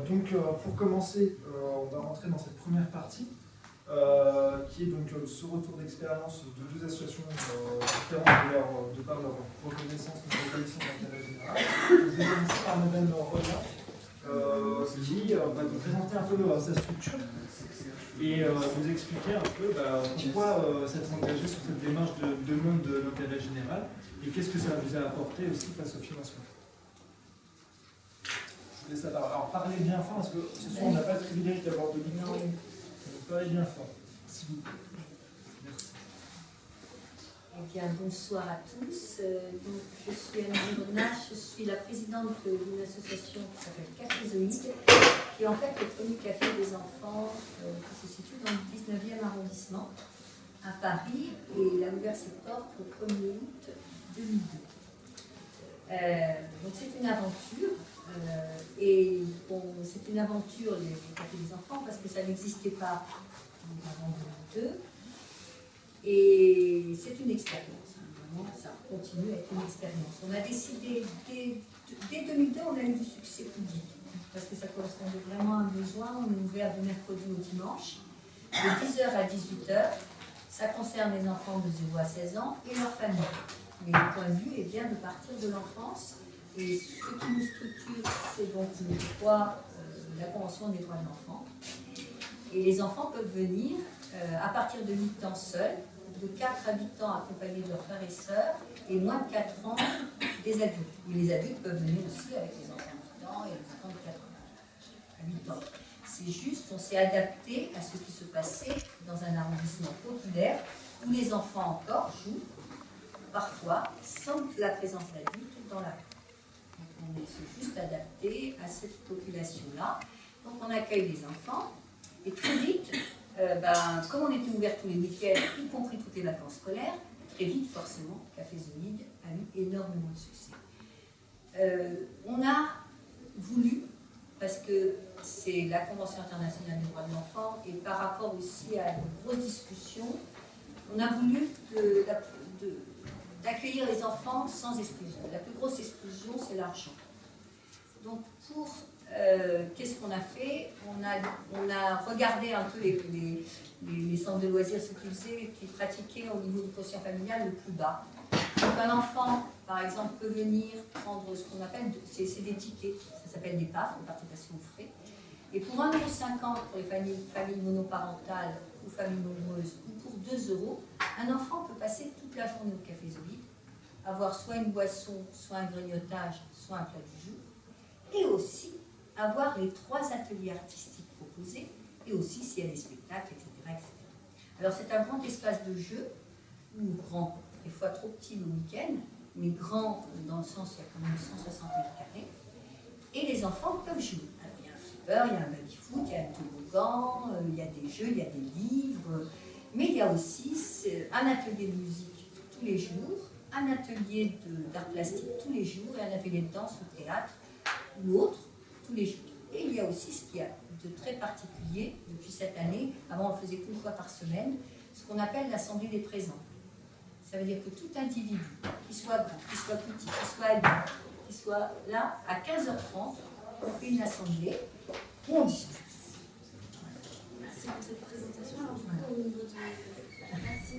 Pour commencer, on va rentrer dans cette première partie, qui est donc ce retour d'expérience de deux associations différentes de par leur reconnaissance d'intérêt général. Je vais commencer par Madame Roya, qui va nous présenter un peu sa structure et nous expliquer un peu pourquoi s'être engagé sur cette démarche de demande de l'intérêt général et qu'est-ce que ça vous a apporté aussi face au financement. Alors parlez bien fort parce que ce soir on n'a pas le privilège d'avoir de micro. Donc parlez bien fort, s'il vous plaît. Merci. Eh bien, bonsoir à tous. Donc, je suis Anne Bournache, je suis la présidente d'une association qui s'appelle Cafézoïde, qui est en fait le premier café des enfants qui se situe dans le 19e arrondissement à Paris, et il a ouvert ses portes le 1er août 2002. Donc c'est une aventure, et bon, c'est une aventure les cafés des enfants parce que ça n'existait pas avant 2002. Et c'est une expérience, vraiment, ça continue à être une expérience. On a décidé, dès 2002, on a eu du succès public, parce que ça correspondait vraiment à un besoin. On est ouvert de mercredi au dimanche, de 10h à 18h. Ça concerne les enfants de 0 à 16 ans et leurs familles. Mais le point de vue est bien de partir de l'enfance. Et ce qui nous structure, c'est donc la Convention des droits de l'enfant. Et les enfants peuvent venir à partir de 8 ans seuls, de 4 à 8 ans accompagnés de leurs frères et sœurs, et moins de 4 ans des adultes. Mais les adultes peuvent venir aussi avec les enfants de 8 ans et les enfants de 4 à 8 ans. C'est juste, on s'est adapté à ce qui se passait dans un arrondissement populaire où les enfants encore jouent, parfois, sans la présence d'adultes dans la rue. Donc on s'est juste adapté à cette population-là. Donc on accueille les enfants, et très vite, comme on était ouvert tous les week-ends, y compris toutes les vacances scolaires, très vite, forcément, Cafézoïde a eu énormément de succès. On a voulu, parce que c'est la Convention internationale des droits de l'enfant, et par rapport aussi à une grosse discussion, on a voulu d'accueillir les enfants sans exclusion. La plus grosse exclusion, c'est l'argent. Donc, qu'est-ce qu'on a fait? On a regardé un peu les centres de loisirs, ce qu'ils pratiquaient au niveau du quotient familial le plus bas. Donc un enfant, par exemple, peut venir prendre ce qu'on appelle, c'est des tickets, ça s'appelle des PAF, une participation aux frais. Et pour 1,50 € pour les familles monoparentales ou familles nombreuses, ou pour 2 €, un enfant peut passer toute la journée au Cafézoïde, avoir soit une boisson, soit un grignotage, soit un plat du jour, et aussi avoir les 3 ateliers artistiques proposés, et aussi s'il y a des spectacles, etc., etc. Alors c'est un grand espace de jeu, ou grand, des fois trop petit le week-end, mais grand dans le sens, il y a quand même 160 m², et les enfants peuvent jouer. Alors il y a un flipper, il y a un baby-foot, il y a un toboggan, il y a des jeux, il y a des livres, mais il y a aussi un atelier de musique tous les jours, un atelier d'art plastique tous les jours, et un atelier de danse ou théâtre, ou autre, tous les jours. Et il y a aussi ce qu'il y a de très particulier depuis cette année, avant on le faisait qu'une fois par semaine, ce qu'on appelle l'assemblée des présents. Ça veut dire que tout individu, qu'il soit grand, qu'il soit petit, qu'il soit adulte, qu'il soit là, à 15h30, on fait une assemblée où on discute. Merci pour cette présentation. Alors, du coup, au niveau de... Merci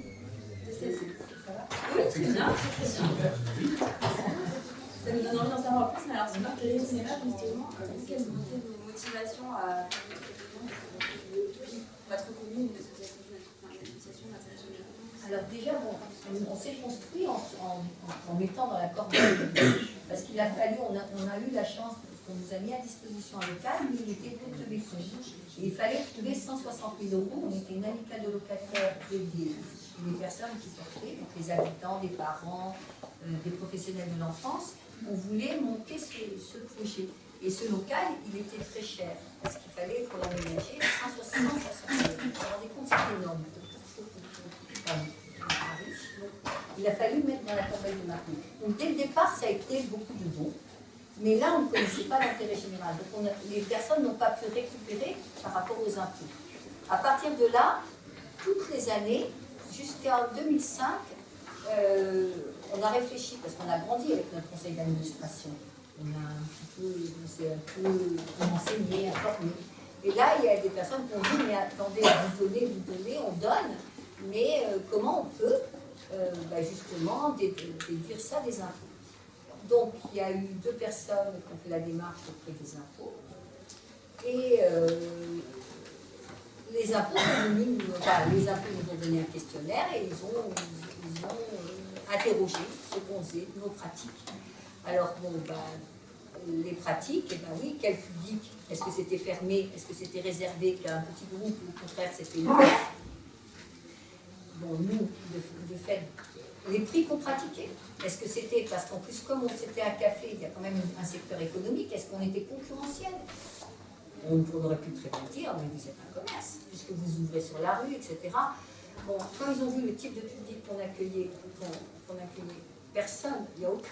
de cette... Ça va? Oui, très bien, très bien. Ça nous donne envie d'en savoir plus, mais alors sur l'intérêt général, justement, quelles ont été vos motivations à faire votre commune, une association d'intérêt général? Alors déjà, on s'est construit en mettant dans la corbeille, parce qu'il a fallu, on a eu la chance qu'on nous a mis à disposition un local, mais il était côte de béton. Et il fallait trouver 160 000 €. On était une amicale de locataires et des personnes qui portaient, donc les habitants, des parents, des professionnels de l'enfance. On voulait monter ce projet. Et ce local, il était très cher, parce qu'il fallait, pour l'aménager, 160 000 €. Vous vous rendez compte, c'est énorme. Il a fallu mettre dans la corbeille de Marco. Donc dès le départ, ça a été beaucoup de dons. Mais là, on ne connaissait pas l'intérêt général. Donc les personnes n'ont pas pu récupérer par rapport aux impôts. À partir de là, toutes les années, jusqu'en 2005, on a réfléchi, parce qu'on a grandi avec notre conseil d'administration. on s'est un peu enseigné, informé. Et là, il y a des personnes qui ont dit, mais attendez, vous donnez, on donne, mais comment on peut justement déduire ça des impôts? Donc, il y a eu 2 personnes qui ont fait la démarche auprès des impôts, et les impôts nous ont donné un questionnaire et ils ont interrogé ce qu'on faisait, nos pratiques. Alors, les pratiques, oui, quel public? Est-ce que c'était fermé? Est-ce que c'était réservé qu'à un petit groupe? Ou au contraire, c'était ouvert? Bon, nous, de fait, les prix qu'on pratiquait, est-ce que c'était, parce qu'en plus, comme c'était un café, il y a quand même un secteur économique, est-ce qu'on était concurrentiel? On aurait pu très bien dire, mais vous êtes un commerce, puisque vous ouvrez sur la rue, etc. Bon, quand ils ont vu le type de public qu'on accueillait, personne, il n'y a aucun.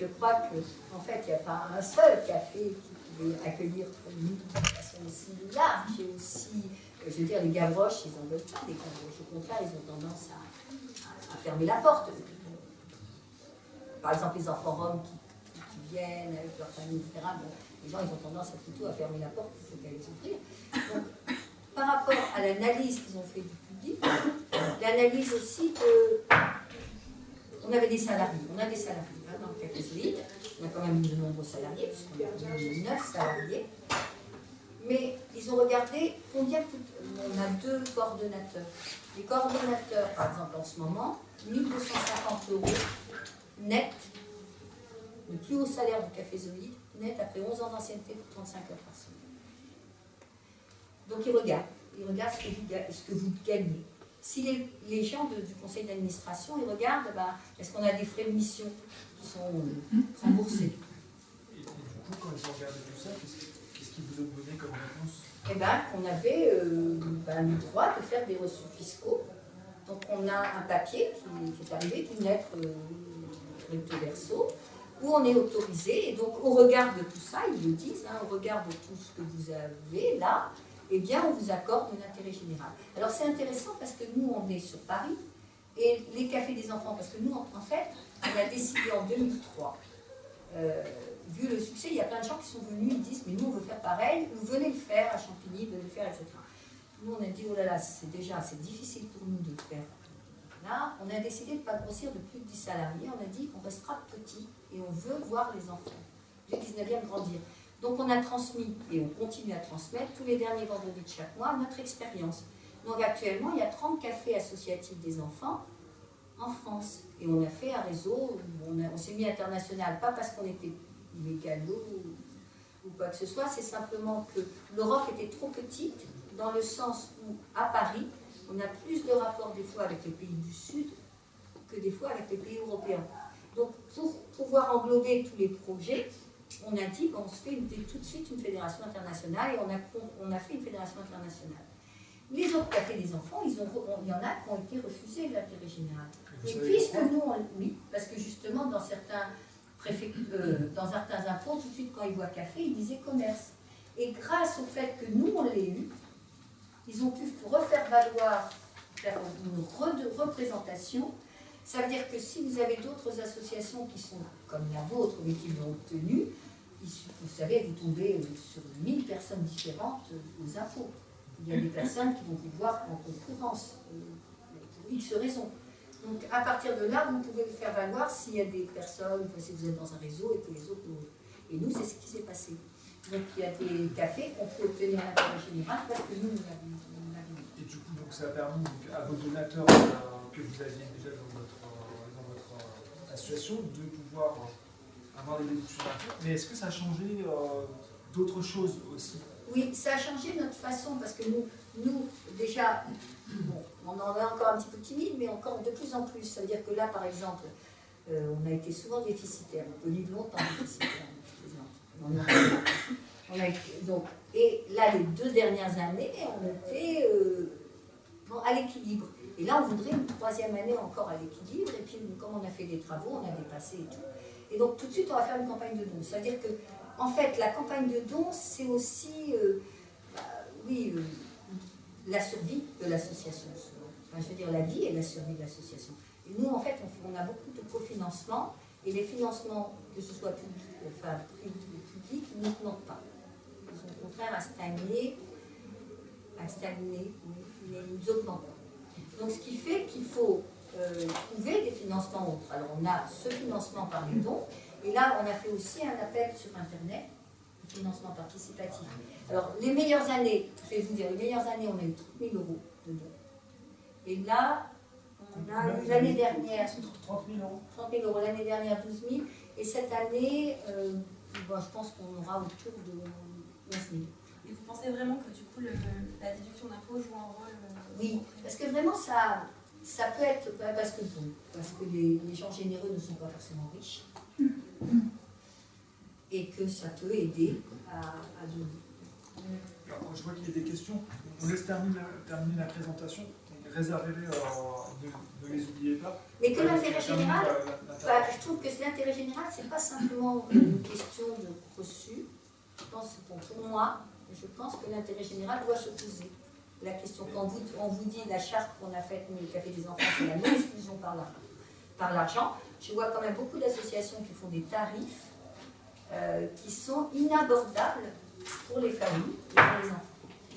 Je crois qu'en fait, il n'y a pas un seul café qui pouvait accueillir nous de façon aussi large et aussi, je veux dire, les Gavroches, ils n'en veulent pas des Gavroches. Au contraire, ils ont tendance à fermer la porte. Par exemple, les enfants roms qui viennent avec leur famille, etc. Bon, les gens, ils ont tendance plutôt à fermer la porte plutôt qu'à les ouvrir. Donc, par rapport à l'analyse qu'ils ont fait du public, l'analyse aussi que on avait des salariés, on a des salariés hein, dans le café Zoïde, on a quand même de nombreux salariés, puisqu'on a 9 salariés, mais ils ont regardé combien coûte. On a 2 coordonnateurs. Les coordonnateurs, par exemple, en ce moment, 1 250 € net, le plus haut salaire du café Zoïde, net après 11 ans d'ancienneté pour 35 heures par semaine. Donc ils regardent ce que vous gagnez. Si les gens du conseil d'administration, ils regardent, est-ce qu'on a des frais de mission qui sont remboursés? Et du coup, quand ils ont regardé tout ça, qu'est-ce qu'ils vous ont donné comme réponse? Eh bien, qu'on avait le droit de faire des reçus fiscaux. Donc on a un papier qui est arrivé, qui vient d'être recto verso, où on est autorisé, et donc au regard de tout ça, ils le disent, au regard de tout ce que vous avez là, eh bien on vous accorde un intérêt général. Alors c'est intéressant parce que nous on est sur Paris, et les cafés des enfants, parce que nous en fait, on a décidé en 2003, vu le succès, il y a plein de gens qui sont venus, ils disent, mais nous on veut faire pareil, vous venez le faire à Champigny, venez le faire, etc. Nous on a dit, oh là là, c'est difficile pour nous de le faire. Là, on a décidé de ne pas grossir de plus de 10 salariés. On a dit qu'on restera petit et on veut voir les enfants du 19e grandir. Donc on a transmis et on continue à transmettre tous les derniers vendredis de chaque mois notre expérience. Donc actuellement, il y a 30 cafés associatifs des enfants en France. Et on a fait un réseau, on s'est mis international, pas parce qu'on était mégalo ou quoi que ce soit, c'est simplement que l'Europe était trop petite dans le sens où, à Paris, on a plus de rapports des fois avec les pays du Sud que des fois avec les pays européens. Donc pour pouvoir englober tous les projets, on a dit qu'on se fait tout de suite une fédération internationale et on a fait une fédération internationale. Les autres cafés des enfants, il y en a qui ont été refusés de l'intérêt général. Et puisque nous, oui, parce que justement dans certains impôts, tout de suite quand ils voient café, ils disaient commerce. Et grâce au fait que nous on l'ait eu, ils ont pu refaire valoir, faire une représentation. Ça veut dire que si vous avez d'autres associations qui sont comme la vôtre, mais qui l'ont obtenue, vous savez, vous tombez sur 1000 personnes différentes aux impôts. Il y a des personnes qui vont vous voir en concurrence, pour X raisons. Donc à partir de là, vous pouvez le faire valoir s'il y a des personnes, si vous êtes dans un réseau et que les autres l'ont. Et nous, c'est ce qui s'est passé. Donc il y a des cafés qu'on peut obtenir à l'intérêt général parce que nous l'avons. Et du coup, donc, ça a permis donc, à vos donateurs que vous aviez déjà dans votre association de pouvoir avoir des déductions d'impôts. Mais est-ce que ça a changé d'autres choses aussi? Oui, ça a changé notre façon parce que nous déjà, bon, on en est encore un petit peu timide, mais encore de plus en plus. Ça veut dire que là, par exemple, on a été souvent déficitaire. On peut vivre longtemps déficitaire. Donc, et là, les 2 dernières années, on était à l'équilibre. Et là, on voudrait une 3e année encore à l'équilibre. Et puis, comme on a fait des travaux, on a dépassé et tout. Et donc, tout de suite, on va faire une campagne de dons. C'est-à-dire que, en fait, la campagne de dons, c'est aussi, la survie de l'association. Enfin, je veux dire, la vie et la survie de l'association. Et nous, en fait, on a beaucoup de cofinancement. Et les financements, que ce soit privés ou publics, n'augmentent pas. Ils sont au contraire à stagner, mais ils n'augmentent pas. Donc ce qui fait qu'il faut trouver des financements autres. Alors on a ce financement par les dons, et là on a fait aussi un appel sur Internet, financement participatif. Alors les meilleures années, je vais vous dire, les meilleures années, on a eu 30 000 € de dons. Et là, on a eu l'année dernière 30 000 €. 30 000 € l'année dernière, 12 000. Et cette année, je pense qu'on aura autour de 11 000. Et vous pensez vraiment que du coup la déduction d'impôt joue un rôle Oui, parce que vraiment ça peut être, parce que les gens généreux ne sont pas forcément riches, et que ça peut aider à donner. Alors, je vois qu'il y a des questions. On laisse terminer la présentation. Réservez-les, ne les oubliez pas. Mais que l'intérêt général, je trouve que l'intérêt général, c'est pas simplement une question de reçu. Je pense, pour moi, je pense que l'intérêt général doit se poser. La question, quand on vous dit la charte qu'on a faite, nous, le Café des enfants, c'est la non-exclusion par l'argent, je vois quand même beaucoup d'associations qui font des tarifs qui sont inabordables pour les familles et pour les enfants.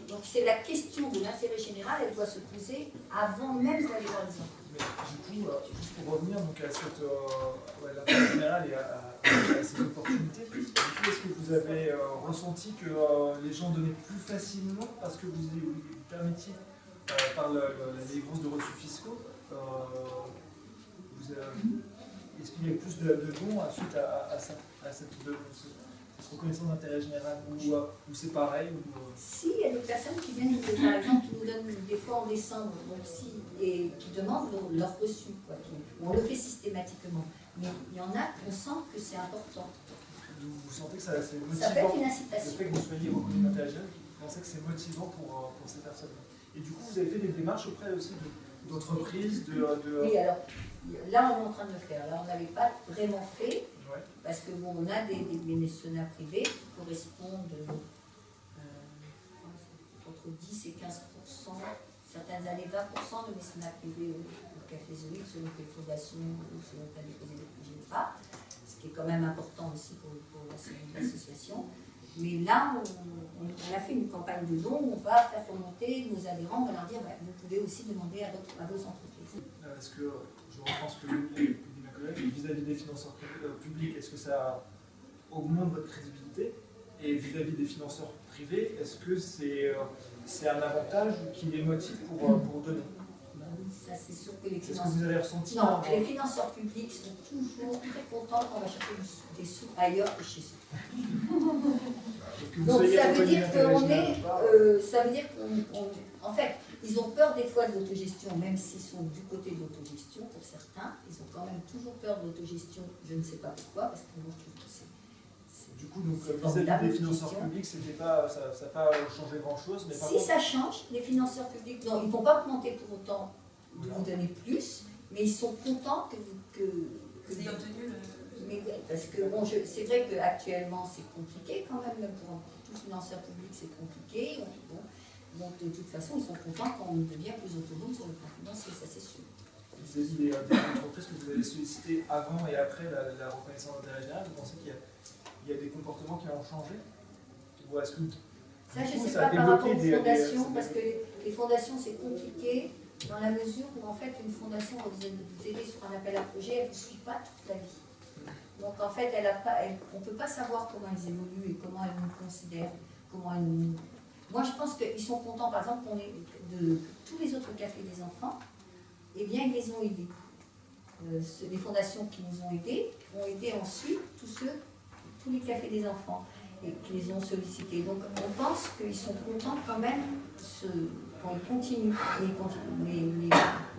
Donc c'est la question de l'intérêt général, elle doit se poser avant même d'aller voir les enfants. Mais du coup, juste pour revenir donc, à l'intérêt général et à ces opportunités, du coup, est-ce que vous avez ressenti que les gens donnaient plus facilement parce que vous permettiez, par les délivrance de reçus fiscaux, est-ce qu'il y a plus de dons suite à cette reconnaissance d'intérêt général ou c'est pareil Si, il y a des personnes qui viennent, par exemple, qui nous donnent des fois en décembre, donc et qui demandent leur reçu. On le fait systématiquement. Mais il y en a qu'on sent que c'est important. Vous sentez que c'est motivant? Ça peut être une incitation. Le fait que vous soyez reconnu d'intérêt général, vous pensez que c'est motivant pour ces personnes. Et du coup, vous avez fait des démarches auprès aussi d'entreprises, Oui, alors là, on est en train de le faire. Là, on n'avait pas vraiment fait. Ouais. Parce que on a des mécénats privés qui correspondent entre 10 et 15%, certaines années 20% de mécénat privé au Café Zoïde, selon les fondations ou selon qu'on a déposé des projets ou pas, ce qui est quand même important aussi pour l'association. Mais là, on a fait une campagne de dons, on va faire remonter nos adhérents, on va leur dire vous pouvez aussi demander à vos entreprises. Est-ce que, je reprends ce que dit ma collègue, vis-à-vis des financeurs publics, est-ce que ça augmente votre crédibilité? Et vis-à-vis des financeurs privés, est-ce que c'est un avantage qui les motive pour donner? Ça, c'est sûr que les financeurs... Est-ce que vous avez ressenti? Non, les financeurs publics sont toujours très contents qu'on va chercher des sous ailleurs que chez eux. Donc ça veut dire qu'en fait, ils ont peur des fois de l'autogestion, même s'ils sont du côté de l'autogestion pour certains, ils ont quand même toujours peur de l'autogestion, je ne sais pas pourquoi, parce que moi je trouve que c'est... Du coup, vis-à-vis des financeurs publics, ça n'a pas changé grand-chose. Si ça change, les financeurs publics, non, ils ne vont pas augmenter pour autant de vous donner plus, mais ils sont contents que vous ayez obtenu le... Mais parce que bon, c'est vrai qu'actuellement c'est compliqué quand même pour tout financeur public, c'est compliqué. Donc de toute façon, ils sont contents quand on devient plus autonome sur le plan financier, ça c'est sûr. Vis-à-vis des entreprises que vous avez sollicitées avant et après la reconnaissance d'intérêt général, vous pensez qu'il y a des comportements qui ont changé? Ou est-ce que ça, je ne sais pas par rapport aux fondations, parce que les fondations c'est compliqué dans la mesure où en fait une fondation va vous aider sur un appel à projet, elle ne vous suit pas toute la vie. Donc en fait, on ne peut pas savoir comment elles évoluent et comment elles nous considèrent. Moi, je pense qu'ils sont contents, par exemple, de tous les autres cafés des enfants, eh bien, ils les ont aidés. Les fondations qui nous ont aidés ensuite tous les cafés des enfants et qui les ont sollicités. Donc on pense qu'ils sont contents quand même quand ils continuent. Mais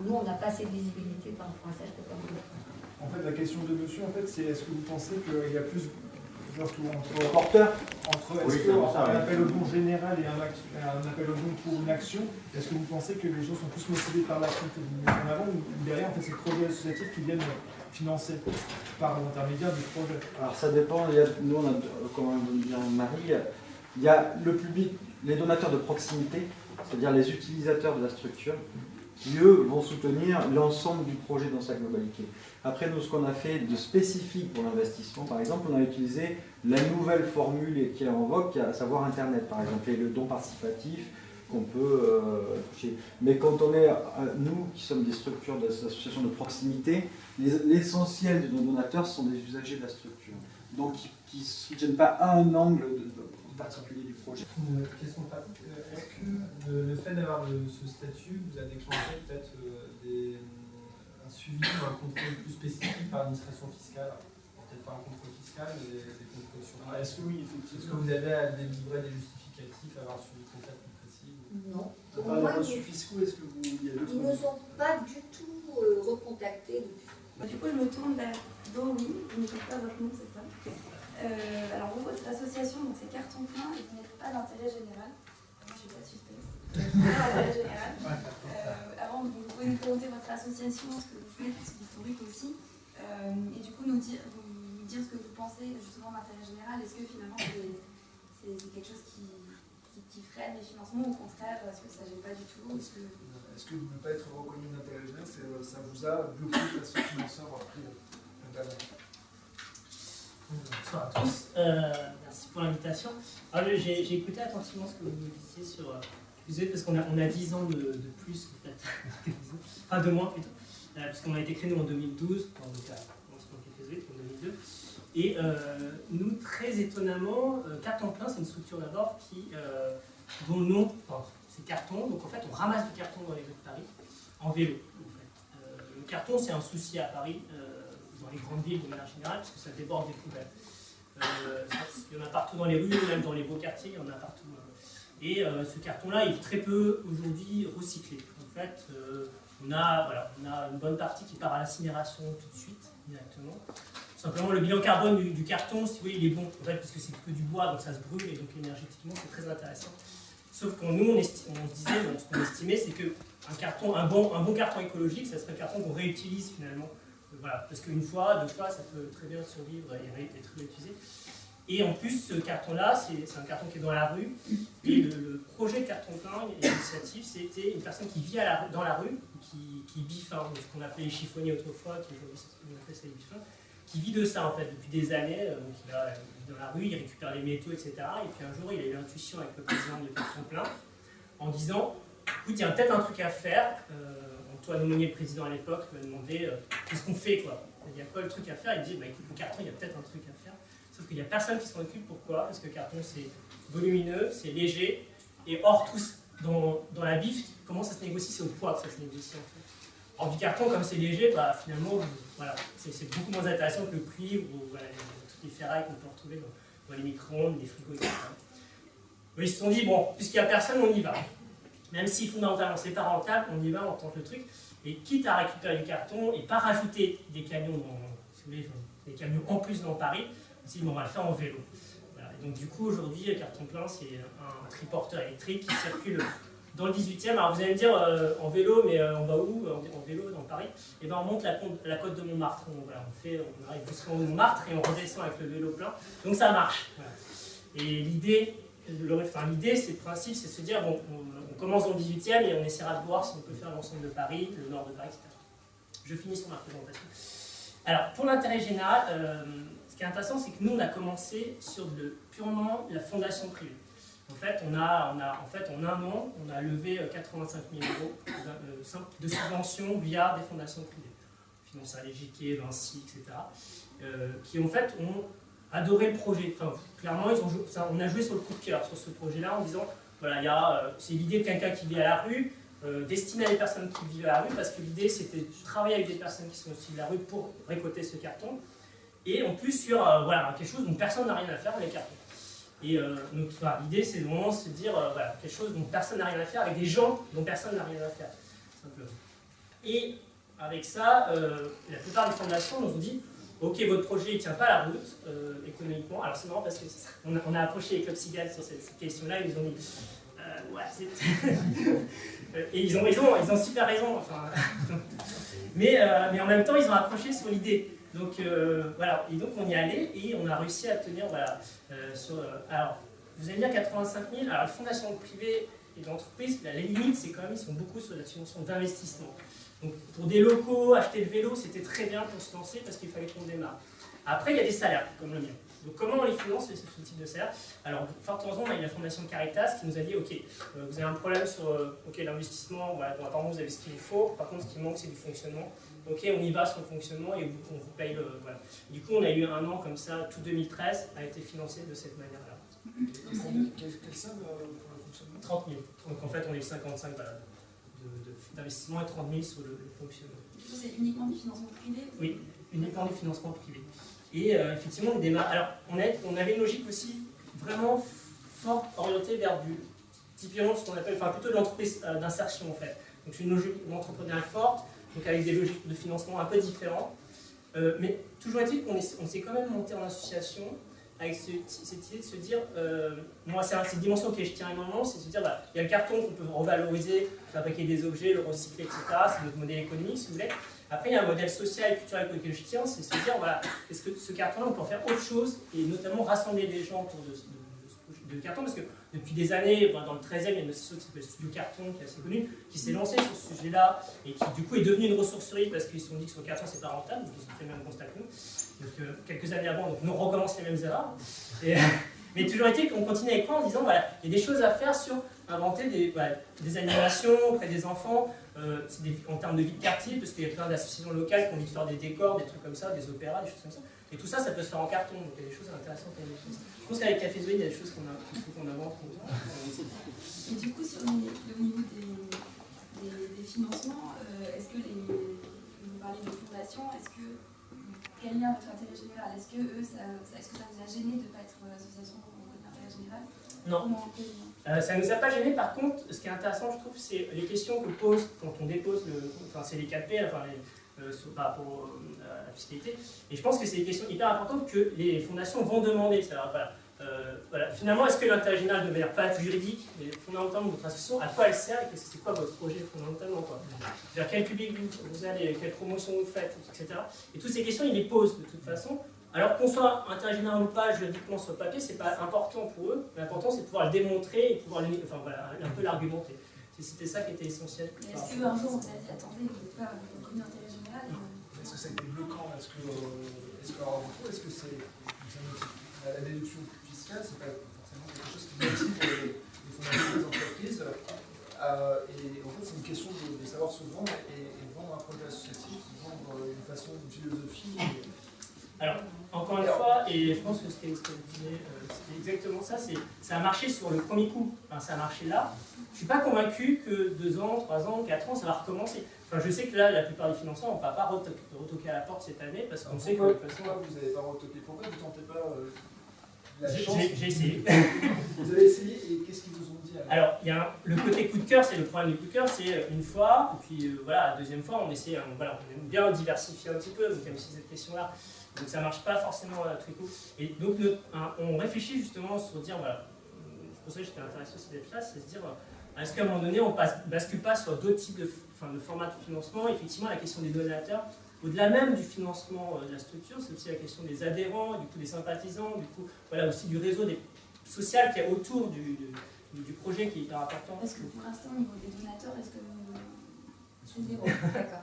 nous, on n'a pas assez de visibilité par rapport à ça, je ne peux pas vous dire. En fait, la question de monsieur, c'est est-ce que vous pensez qu'il y a plus entre porteurs, est-ce qu'un appel au don général et un appel au don pour une action, est-ce que vous pensez que les gens sont plus motivés par l'action que vous mettez en avant ou derrière, en fait, c'est le projet associatif qui viennent financer par l'intermédiaire du projet? Alors ça dépend, nous on a, comme dit Marie, il y a le public, les donateurs de proximité, c'est-à-dire les utilisateurs de la structure, qui eux vont soutenir l'ensemble du projet dans sa globalité. Après, nous, ce qu'on a fait de spécifique pour l'investissement, par exemple, on a utilisé la nouvelle formule qui est en vogue, à savoir Internet, par exemple, et le don participatif qu'on peut toucher. Mais quand on est, nous qui sommes des structures d'associations de proximité, l'essentiel de nos donateurs sont des usagers de la structure, donc qui ne soutiennent pas un angle particulier du projet. Une question pratique. Est-ce que le fait d'avoir ce statut vous a déclenché peut-être un suivi ou un contrôle plus spécifique par l'administration fiscale? Peut-être pas un contrôle fiscal, mais des contrôles sur place. Est-ce que oui, effectivement. Est-ce que vous avez à délivrer des justificatifs, à avoir suivi concret plus précis? Non. À part les reçus fiscaux, est-ce que il y a d'autres... Ils ne sont pas du tout recontactés depuis. Du coup, je me tourne vers Doreen, je ne trouve pas votre nom, c'est ça. Alors, vous, votre association, donc c'est Carton Plein, et vous n'êtes pas d'intérêt général. Je suis pas suspense. Pas d'intérêt général. Avant, vous pouvez nous présenter votre association, ce que vous faites, l'historique aussi, et du coup, nous dire ce que vous pensez justement d'intérêt général. Est-ce que finalement, c'est quelque chose qui freine les financements, au contraire, est-ce que ça ne gêne pas du tout? Est-ce que ne pas être reconnu d'intérêt général, ça vous a bloqué face aux financeurs privés? Bonsoir à tous, merci pour l'invitation. J'ai écouté attentivement ce que vous disiez sur parce qu'on a 10 ans de plus en fait, enfin de moins plutôt, puisqu'on a été créé nous en 2012, donc en 2002, et nous très étonnamment, Carton Plein c'est une structure d'abord dont le nom, c'est carton, donc en fait on ramasse du carton dans les rues de Paris en vélo. En fait. Le carton c'est un souci à Paris. Dans les grandes villes de manière générale, parce que ça déborde des poubelles. Il y en a partout dans les rues, même dans les beaux quartiers, il y en a partout. Et ce carton-là, il est très peu aujourd'hui recyclé. En fait, on a une bonne partie qui part à l'incinération tout de suite, directement. Tout simplement, le bilan carbone du carton, si vous voyez, il est bon, en fait, parce que c'est que du bois, donc ça se brûle, et donc énergétiquement, c'est très intéressant. Sauf que nous, on se disait, ce qu'on estimait, c'est qu'un bon carton écologique, ça serait un carton qu'on réutilise finalement. Voilà, parce qu'une fois, deux fois, ça peut très bien survivre et être réutilisé. Et en plus, ce carton-là, c'est un carton qui est dans la rue. Et le projet de Carton Plein, l'initiative, c'était une personne qui vit dans la rue, qui biffe, ce qu'on appelait les chiffonniers autrefois, qui aujourd'hui on appelle ça les biffins, qui vit de ça en fait depuis des années. Donc il vit dans la rue, il récupère les métaux, etc. Et puis un jour, il a eu l'intuition avec le président de Carton Plein en disant écoute, il y a peut-être un truc à faire. Antoine Aumonier, le président à l'époque, m'a demandé qu'est-ce qu'on fait quoi. Il y a quoi le truc à faire? Il dit écoute, le carton, il y a peut-être un truc à faire. Sauf qu'il n'y a personne qui s'en occupe. Pourquoi? Parce que le carton, c'est volumineux, c'est léger. Et or, dans la bif, comment ça se négocie? C'est au poids que ça se négocie en fait. Or, du carton, comme c'est léger, finalement, voilà, c'est beaucoup moins intéressant que le cuivre ou voilà, toutes les ferrailles qu'on peut retrouver dans les micro-ondes, les frigos, etc. Ils se sont dit puisqu'il n'y a personne, on y va. Même si fondamentalement c'est pas rentable, on y va, on tente le truc. Et quitte à récupérer du carton et pas rajouter des camions, si vous voulez, des camions en plus dans Paris, on s'est dit on va le faire en vélo. Voilà. Et donc du coup aujourd'hui, Carton Plein c'est un triporteur électrique qui circule dans le 18e. Alors vous allez me dire en vélo, mais on va où en vélo dans Paris? Et on monte la côte de Montmartre. On arrive jusqu'en haut de Montmartre et on redescend avec le vélo plein. Donc ça marche. Voilà. Et l'idée, c'est le principe, c'est de se dire on commence dans le 18e et on essaiera de voir si on peut faire l'ensemble de Paris, le nord de Paris, etc. Je finis sur ma présentation. Alors, pour l'intérêt général, ce qui est intéressant, c'est que nous, on a commencé sur purement la fondation privée. En fait, en un an, on a levé 85 000 € de subventions via des fondations privées. Financées à l'EGK, Vinci, etc. Qui, en fait, ont adoré le projet. Enfin, clairement, on a joué sur le coup de cœur sur ce projet-là en disant voilà, c'est l'idée de quelqu'un qui vit à la rue, destiné à des personnes qui vivent à la rue, parce que l'idée c'était de travailler avec des personnes qui sont aussi de la rue pour récolter ce carton, et en plus sur quelque chose dont personne n'a rien à faire, les cartons. Et l'idée c'est vraiment de se dire quelque chose dont personne n'a rien à faire, avec des gens dont personne n'a rien à faire, simplement. Et avec ça, la plupart des fondations nous ont dit ok, votre projet ne tient pas la route économiquement. Alors c'est marrant parce qu'on a approché les clubs cigales sur cette question-là, ils nous ont dit et ils ont super raison. Enfin, mais en même temps, ils ont approché sur l'idée. Donc voilà, et donc on y est allé et on a réussi à tenir alors, vous allez dire 85 000. Alors, la fondation privée, et l'entreprise, la limite, c'est quand même, ils sont beaucoup sur la notion d'investissement. Donc pour des locaux, acheter le vélo, c'était très bien pour se lancer parce qu'il fallait qu'on démarre. Après, il y a des salaires, comme le mien. Donc comment on les finance, ce type de salaire? Alors, fort heureusement, on a eu la fondation Caritas qui nous a dit, ok, vous avez un problème sur l'investissement, voilà, bon, apparemment vous avez ce qu'il vous faut, par contre ce qui manque c'est du fonctionnement. Ok, on y va sur le fonctionnement et on vous paye le... Voilà. Du coup, on a eu un an comme ça, tout 2013 a été financé de cette manière-là. Quelle somme pour le fonctionnement? 30 000. Donc en fait, on a eu 55 voilà, d'investissement et 30 000 sur le fonctionnement. Du coup, c'est uniquement du financement privé? Oui, uniquement du financement privé. Et effectivement, on démarre. Alors, on avait une logique aussi vraiment forte, orientée vers typiquement ce qu'on appelle, enfin plutôt de l'entreprise d'insertion en fait. Donc c'est une logique d'entrepreneuriat forte, donc avec des logiques de financement un peu différentes. Mais toujours est-il qu'on s'est quand même monté en association avec cette idée de se dire, moi c'est cette dimension auquel je tiens énormément, c'est de se dire, bah, il y a le carton qu'on peut revaloriser, fabriquer des objets, le recycler, etc. C'est notre modèle économique si vous voulez. Après, il y a un modèle social et culturel auquel je tiens, c'est de se dire, voilà, est-ce que ce carton-là, on peut en faire autre chose, et notamment rassembler les gens autour de carton, parce que depuis des années, dans le 13e, il y a une association qui s'appelle Studio Carton, qui est assez connue, qui s'est lancée sur ce sujet-là, et qui du coup est devenue une ressourcerie, parce qu'ils se sont dit que sur le carton, c'est pas rentable, donc ils ont fait le même constat que nous. Donc quelques années avant, donc nous on recommence les mêmes erreurs. Mais toujours est-il qu'on continue avec quoi en disant, voilà, il y a des choses à faire sur inventer des animations auprès des enfants, en termes de vie de quartier, parce qu'il y a plein d'associations locales qui ont envie de faire des décors, des trucs comme ça, des opéras, des choses comme ça. Et tout ça, ça peut se faire en carton, donc il y a des choses intéressantes. Je pense qu'avec Café Zoé, il y a des choses qu'il faut qu'on invente. Et du coup, au niveau des financements, est-ce que vous parlez de fondation, quel lien avec l'intérêt général? Est-ce que ça vous a gêné de ne pas être association d'intérêt général? Non. Ça ne nous a pas gêné. Par contre, ce qui est intéressant, je trouve, c'est les questions que pose quand on dépose c'est les 4P, par rapport à la fiscalité. Et je pense que c'est des questions hyper importantes que les fondations vont demander. Voilà. Finalement, est-ce que l'intérêt général de manière pas juridique, mais fondamentalement de votre association, à quoi elle sert et c'est quoi votre projet fondamentalement quoi. Vers quel public vous allez, quelle promotion vous faites, etc. Et toutes ces questions, ils les posent de toute façon. Alors qu'on soit intérêt général ou pas, juridiquement sur le papier, c'est pas important pour eux. L'important, c'est de pouvoir le démontrer et pouvoir un peu l'argumenter. C'était ça qui était essentiel. Est-ce qu'un jour, on a dit, attendez, vous n'êtes pas reconnu d'intérêt général? Est-ce que ça a été bloquant? Est-ce que c'est la déduction fiscale, c'est pas forcément quelque chose qui motive les fondations des entreprises. Et en fait, c'est une question de savoir se vendre et vendre un projet associatif, vendre une façon, une philosophie. Alors, encore une fois, et je pense que ce qu'elle disait, c'était exactement ça, ça a marché sur le premier coup, ça a marché là. Je ne suis pas convaincu que 2 ans, 3 ans, 4 ans, ça va recommencer. Enfin, je sais que là, la plupart des financeurs, on ne va pas retoquer à la porte cette année, parce qu'on sait que de toute façon... Pourquoi vous n'avez pas retoqué? Pourquoi vous ne tentez pas la chance? J'ai essayé. Vous avez essayé, et qu'est-ce qu'ils vous ont dit alors, il y a le côté coup de cœur, c'est le problème du coup de cœur, c'est une fois, et puis voilà, la deuxième fois, on essaie, on aime bien diversifier un petit peu, donc il y a aussi cette question-là. Donc ça ne marche pas forcément à tous les coups. Et donc on réfléchit justement sur dire, voilà, c'est pour ça que j'étais intéressé aussi d'être là, c'est de se dire, est-ce qu'à un moment donné, on ne bascule pas sur d'autres types de formats de financement? Effectivement, la question des donateurs, au-delà même du financement de la structure, c'est aussi la question des adhérents, du coup des sympathisants, du coup voilà, aussi du réseau social qu'il y a autour du projet qui est hyper important. Est-ce que pour l'instant, au niveau des donateurs, est-ce que c'est zéro? D'accord.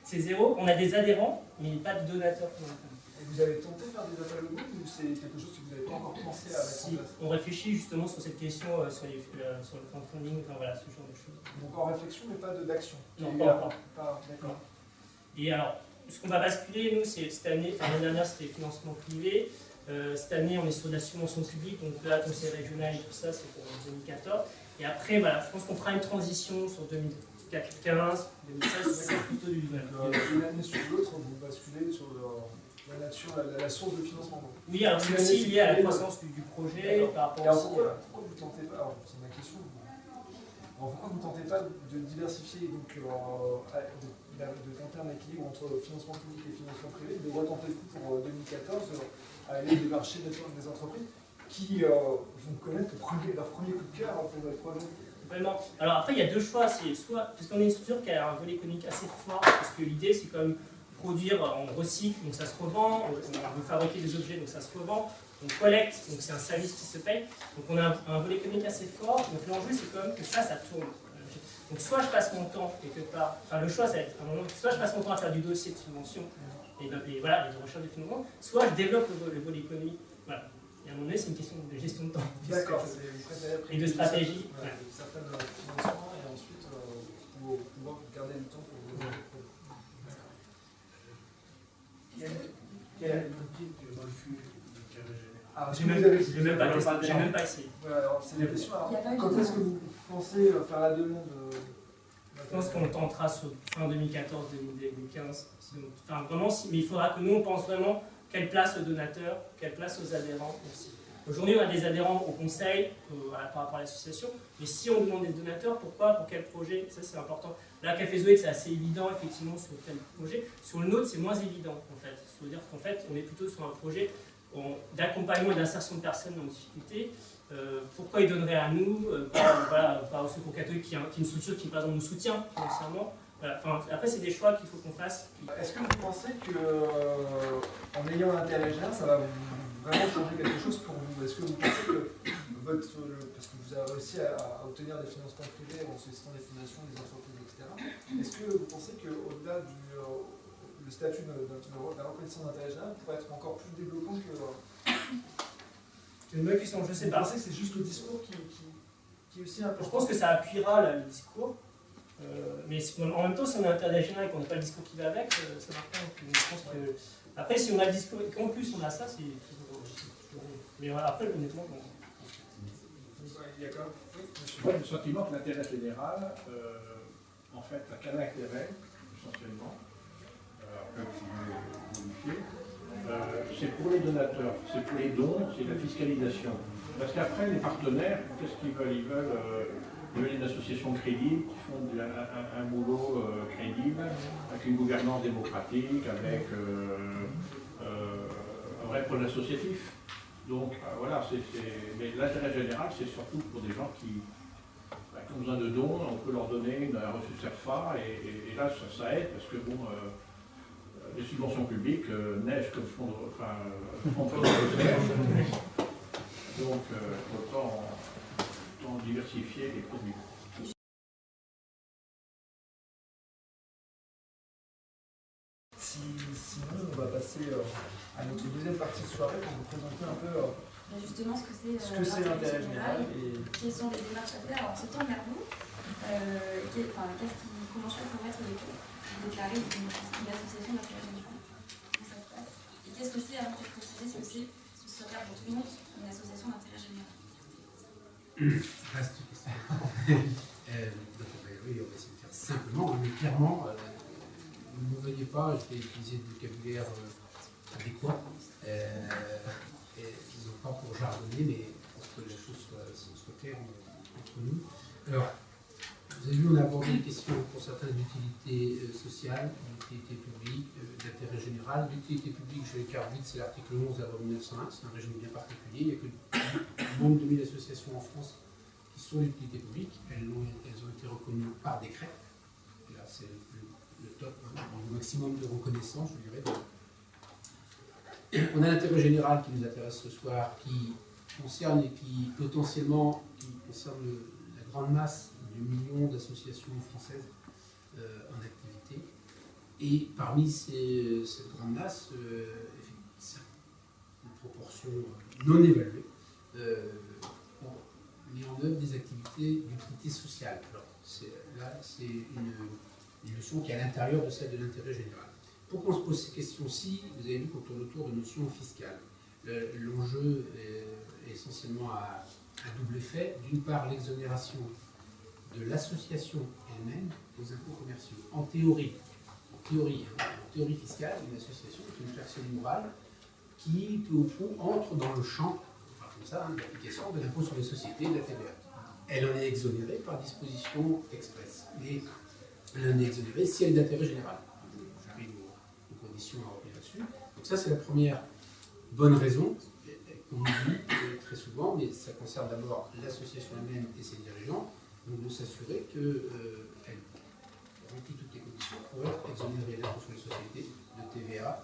C'est zéro, on a des adhérents, mais pas de donateurs pour l'instant. Et vous avez tenté de faire des appels au groupe ou c'est quelque chose que vous n'avez pas encore commencé à mettre en place? On réfléchit justement sur cette question, sur le crowdfunding, enfin voilà, ce genre de choses. Donc en réflexion, mais pas d'action? Non, pas encore. D'accord. Et alors, ce qu'on va basculer, nous, c'est cette année, l'année dernière c'était financement privé, cette année on est sur de la subvention publique, donc là, conseil régional et tout ça, c'est pour 2014. Et après, voilà, je pense qu'on fera une transition sur 2015, 2016, c'est plutôt du... D'une année sur l'autre, vous basculez sur la nature, la source de financement. Oui, alors c'est aussi lié à la croissance du projet par rapport alors pourquoi vous ne tentez pas, alors c'est ma question, pourquoi vous ne tentez pas de diversifier, donc de tenter un équilibre entre financement public et financement privé, de retenter le coup pour 2014 à aller démarcher des entreprises qui vont connaître leur premier coup de cœur pour votre projet? Vraiment. Alors après, il y a 2 choix. C'est soit, parce qu'on est une structure qui a un volet économique assez fort, parce que l'idée c'est quand même produire, on recycle, donc ça se revend, on veut fabriquer des objets, donc ça se revend. on collecte, donc c'est un service qui se paye, donc on a un volet économique assez fort, donc l'enjeu c'est quand même que ça tourne. Donc soit je passe mon temps quelque part, enfin le choix ça va être un moment, soit je passe mon temps à faire du dossier de subvention, et voilà, de recherche de financement, soit je développe le volet économique. Voilà. Et à un moment donné, c'est une question de gestion de temps. D'accord. Et de stratégie. Certaines financements et ensuite pour pouvoir garder du temps pour vous développer. Quel est l'objectif du refus du carré général? J'ai même pas essayé. Voilà, alors c'est la question. Alors, Il y a pas eu de quand est-ce que vous pensez faire la demande Je pense qu'on tentera sur fin 2014, 2015. Enfin, vraiment, mais il faudra que nous, on pense vraiment quelle place aux donateurs, quelle place aux adhérents aussi. Aujourd'hui, on a des adhérents au conseil voilà, par rapport à l'association, mais si on demande des donateurs, pourquoi, pour quel projet, ça c'est important. Là, Café Zoé, c'est assez évident effectivement sur tel projet. Sur le nôtre, c'est moins évident en fait. C'est-à-dire qu'en fait, on est plutôt sur un projet d'accompagnement et d'insertion de personnes en difficulté. Pourquoi ils donneraient à nous, pas au Secours catholique qui est une structure qui par exemple nous soutient financièrement. Voilà. Enfin, après, c'est des choix qu'il faut qu'on fasse. Est-ce que vous pensez que en ayant un intérêt général, ça va vraiment changer quelque chose pour vous? Est-ce que vous pensez que parce que vous avez réussi à obtenir des financements privés en sollicitant des fondations, des entreprises, etc. Est-ce que vous pensez qu'au-delà le statut d'un reconnaissant d'intérêt général pourrait être encore plus développant que... C'est une bonne question, je sais pas. Vous pensez que c'est juste le discours qui est aussi important? Je pense que ça appuiera là, le discours. Mais en même temps, si on a un intérêt général et qu'on n'a pas le discours qui va avec, ça marche pas. Donc, je pense que... Après, si on a le discours et qu'en plus on a ça, c'est toujours... Mais après, honnêtement, bon... Moi, j'ai le sentiment que l'intérêt général, en fait, a qu'un intérêt, essentiellement, c'est pour les donateurs, c'est pour les dons, c'est la fiscalisation. Parce qu'après, les partenaires, qu'est-ce qu'ils veulent? Ils veulent une association crédible, qui font un boulot crédible, avec une gouvernance démocratique, avec un vrai projet associatif. Donc voilà, mais l'intérêt général, c'est surtout pour des gens qui ont besoin de dons, on peut leur donner un reçu CERFA, et là ça aide, parce que bon, les subventions publiques neigent comme fond de recherche. Donc autant diversifier les produits. Sinon, on va passer à notre deuxième partie de soirée pour vous présenter un peu justement ce que c'est l'intérêt général et quelles sont les démarches à faire. Alors, on se tourne vers vous. Comment je fais pour mettre les clés, déclarer une association d'intérêt général? Comment ça se passe? Et qu'est-ce que c'est, avant de préciser ce que c'est, ce serait pour tout le monde une association d'intérêt général? Vaste question. Oui, on va essayer de faire simplement, mais clairement, ne me voyez pas, je vais utiliser du vocabulaire adéquat, et non pas pour jardonner, mais pour que les choses soient claires entre nous. Alors, vous avez vu, on a abordé des questions pour certains d'utilité sociale, d'utilité publique, d'intérêt général. L'utilité publique, je l'écarte vite, c'est l'article 11 de la loi 1901, c'est un régime bien particulier. Il n'y a que moins de 2000 associations en France qui sont d'utilité publique. Elles ont été reconnues par décret. Et là, c'est le top, le maximum de reconnaissance, je dirais. On a l'intérêt général qui nous intéresse ce soir, qui concerne et qui potentiellement concerne la grande masse du million d'associations françaises en activité. Et parmi cette grande masse, une proportion non évaluée, on met en œuvre des activités d'utilité sociale. Alors, c'est une notion qui est à l'intérieur de celle de l'intérêt général. Pourquoi on se pose ces questions-ci? Vous avez vu qu'on tourne autour de notions fiscales. L'enjeu est essentiellement à double effet. D'une part, l'exonération de l'association elle-même aux impôts commerciaux. En théorie fiscale, une association est une personne morale qui, au fond, entre dans le champ, comme ça, d'application de l'impôt sur les sociétés, de la TVA. Elle en est exonérée par disposition express. Et elle en est exonérée si elle est d'intérêt général. J'arrive aux conditions à revenir là-dessus. Donc ça, c'est la première bonne raison qu'on oublie très souvent, mais ça concerne d'abord l'association elle-même et ses dirigeants, donc de s'assurer qu'elle remplit toutes les conditions pour être exonérée de l'impôt sur les sociétés, de TVA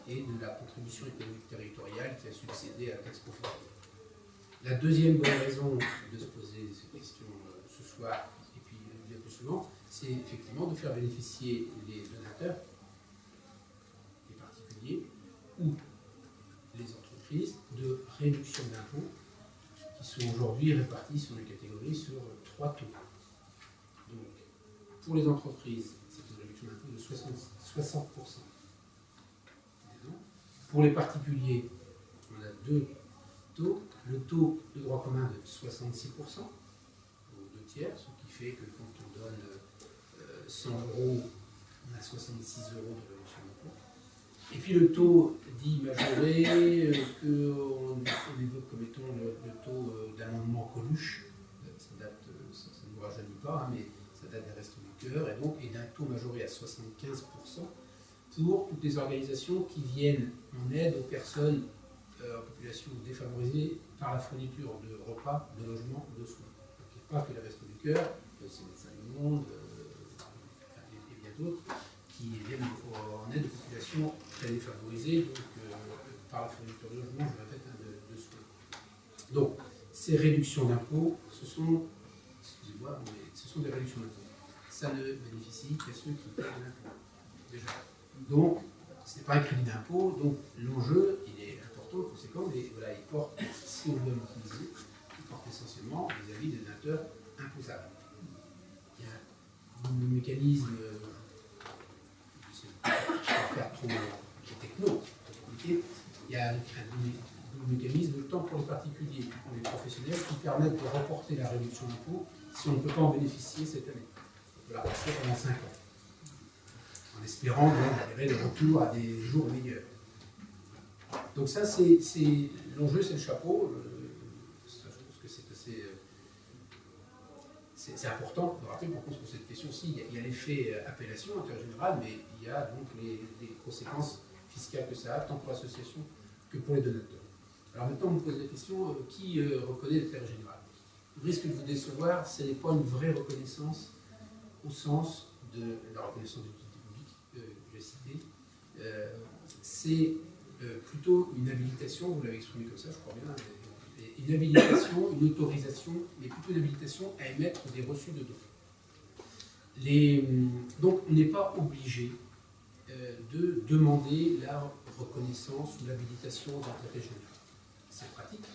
et de la contribution économique territoriale qui a succédé à la taxe professionnelle. La deuxième bonne raison de se poser ces questions ce soir et puis bien plus souvent, c'est effectivement de faire bénéficier les donateurs, les particuliers ou les entreprises de réduction d'impôts qui sont aujourd'hui répartis sur les catégories sur 3 taux. Donc, pour les entreprises, c'est une réduction d'impôt de 60%. Pour les particuliers, on a 2 taux. Le taux de droit commun de 66%, aux 2 tiers, ce qui fait que quand on donne 100 €, on a 66 € de réduction d'impôt. Et puis le taux dit majoré, qu'on évoque comme étant le taux d'amendement Coluche, ça ne nous rajeunit pas, mais ça date des Restos du Cœur, et donc d'un taux majoré à 75% pour toutes les organisations qui viennent en aide aux personnes en population défavorisée par la fourniture de repas, de logements, de soins. Donc, il n'y a pas que les Restos du Cœur, c'est Médecins du Monde, et bien d'autres, qui viennent en aide aux populations très défavorisées, donc par la fourniture de logements, je répète, de soins. Donc, ces réductions d'impôts, ce sont des réductions d'impôts. Ça ne bénéficie qu'à ceux qui payent l'impôt, déjà. Donc, ce n'est pas un crédit d'impôt, donc l'enjeu, il est important, conséquent, mais voilà, il porte, si on veut l'utiliser, il porte essentiellement vis-à-vis des donateurs imposables. Il y a un mécanisme, je ne vais pas faire trop techno, trop compliqué, il y a un mécanisme tant pour les particuliers que pour les professionnels qui permettent de reporter la réduction d'impôt si on ne peut pas en bénéficier cette année. On peut la reporter pendant 5 ans. En espérant le retour à des jours meilleurs. Donc ça, c'est l'enjeu, c'est le chapeau. Je pense que c'est assez... C'est important de rappeler pour que cette question-ci, il y a l'effet appellation, intérêt général, mais il y a donc les conséquences fiscales que ça a, tant pour l'association que pour les donateurs. Alors maintenant, on me pose la question, qui reconnaît l'intérêt général? Le risque de vous décevoir, ce n'est pas une vraie reconnaissance au sens de la reconnaissance d'utilité publique que j'ai citée. C'est plutôt une habilitation, vous l'avez exprimé comme ça, je crois bien, une habilitation, une autorisation, mais plutôt une habilitation à émettre des reçus de dons. Donc, on n'est pas obligé de demander la reconnaissance ou l'habilitation d'intérêt général. C'est pratique,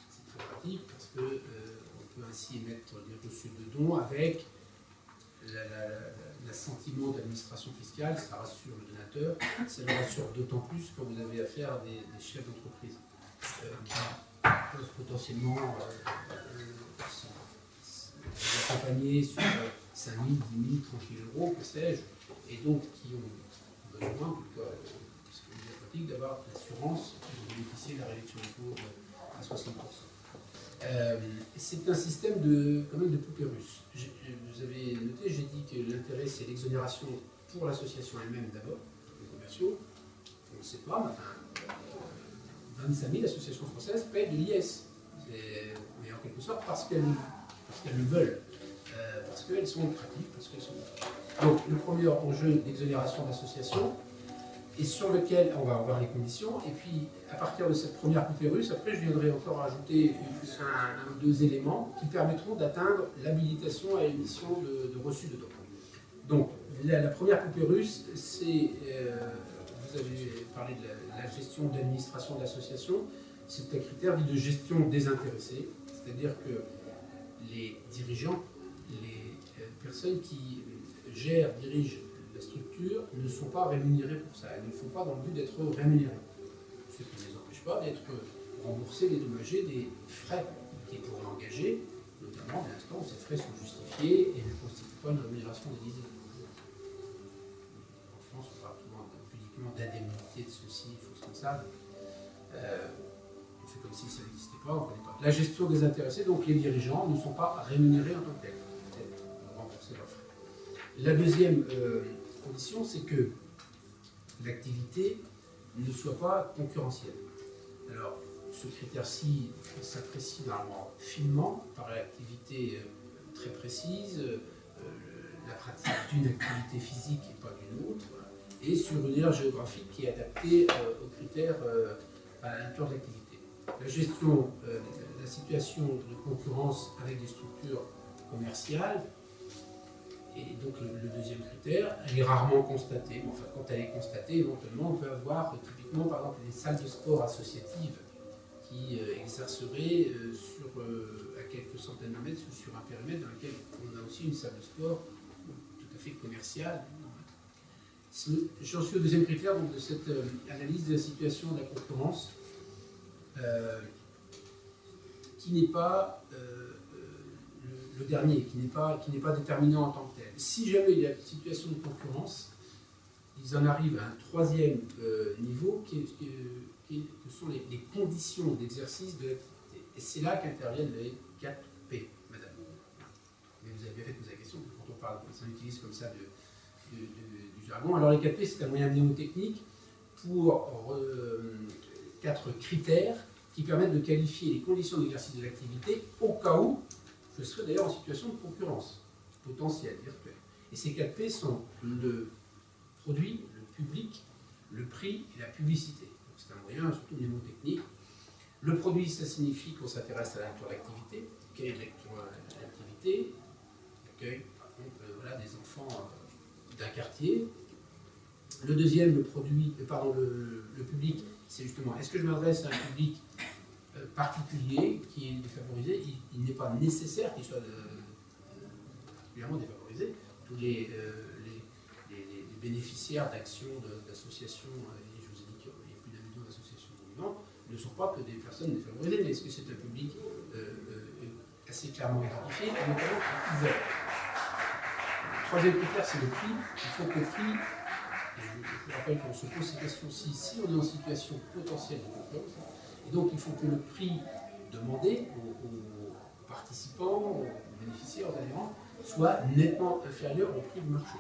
c'est très pratique, parce qu'on peut ainsi émettre des reçus de dons avec l'assentiment de l'administration fiscale, ça rassure le donateur, ça le rassure d'autant plus quand vous avez affaire à des chefs d'entreprise qui peuvent potentiellement accompagner sur 5 000, 10 000, 30 000 €, que sais-je, et donc qui ont besoin, en tout cas, c'est une pratique, d'avoir l'assurance de bénéficier de la réduction d'impôt à 60%. C'est un système quand même de poupée russe. Vous avez noté, j'ai dit que l'intérêt c'est l'exonération pour l'association elle-même d'abord, les commerciaux. On ne sait pas, mais enfin, 25 000 associations françaises payent de l'IS. Mais en quelque sorte parce qu'elles le veulent, parce qu'elles sont lucratives, parce qu'elles sont... Donc le premier enjeu d'exonération d'association, et sur lequel on va voir les conditions, et puis à partir de cette première poupée russe, après je viendrai encore ajouter un ou deux éléments qui permettront d'atteindre l'habilitation à l'émission de reçus de dons. Donc la première poupée russe, c'est, vous avez parlé de la gestion de l'administration de l'association, c'est un critère dit de gestion désintéressée, c'est-à-dire que les dirigeants, les personnes qui dirigent la structure ne sont pas rémunérés pour ça. Elles ne le font pas dans le but d'être rémunérés. Ce qui ne les empêche pas d'être remboursés, dédommagés des frais qu'ils pourraient engager, notamment dès l'instant où ces frais sont justifiés et ne constituent pas une rémunération déguisée. En France, on parle souvent publiquement d'indemnité de ceci, des choses comme ça. On fait comme si ça n'existait pas, on ne connaît pas. La gestion des intéressés, donc les dirigeants ne sont pas rémunérés en tant que tels. Pour rembourser leurs frais. La deuxième condition, c'est que l'activité ne soit pas concurrentielle. Alors, ce critère-ci s'apprécie normalement finement par l'activité très précise, la pratique d'une activité physique et pas d'une autre. et sur une aire géographique qui est adaptée aux critères à la nature de l'activité. La gestion, la situation de concurrence avec des structures commerciales, et donc le deuxième critère, elle est rarement constatée. Enfin, quand elle est constatée, éventuellement, on peut avoir typiquement, par exemple, des salles de sport associatives qui exerceraient à quelques centaines de mètres ou sur un périmètre dans lequel on a aussi une salle de sport tout à fait commerciale. J'en suis au deuxième critère donc, de cette analyse de la situation de la concurrence, qui n'est pas le dernier, qui n'est pas déterminant en tant que tel. Si jamais il y a une situation de concurrence, ils en arrivent à un troisième niveau que sont les conditions d'exercice de l'activité. Et c'est là qu'interviennent les 4 P, madame. Mais vous avez bien fait de poser la question, quand on parle, on utilise comme ça du jargon. Alors les 4 P, c'est un moyen mnémotechnique pour 4 critères qui permettent de qualifier les conditions d'exercice de l'activité au cas où je serais d'ailleurs en situation de concurrence potentielle, virtuelle. Et ces 4 P sont le produit, le public, le prix et la publicité. C'est un moyen surtout mnémotechnique. Le produit, ça signifie qu'on s'intéresse à la nature de l'activité. Quelle est l'activité? L'accueil, par exemple, voilà, des enfants d'un quartier. Le deuxième, le public, c'est justement, est-ce que je m'adresse à un public particulier qui est défavorisé? Il n'est pas nécessaire qu'il soit particulièrement défavorisé. Tous les bénéficiaires d'actions, d'associations, et je vous ai dit qu'il y a plus d'un million d'associations vivantes, ne sont pas que des personnes défavorisées, mais est-ce que c'est un public assez clairement identifié, notamment ouvert? Le troisième critère, c'est le prix. Il faut que le prix, et je vous rappelle qu'on se pose ces questions-ci, si on est en situation potentielle de concurrence, et donc il faut que le prix demandé aux participants, aux bénéficiaires, aux adhérents, soit nettement inférieur au prix du marché.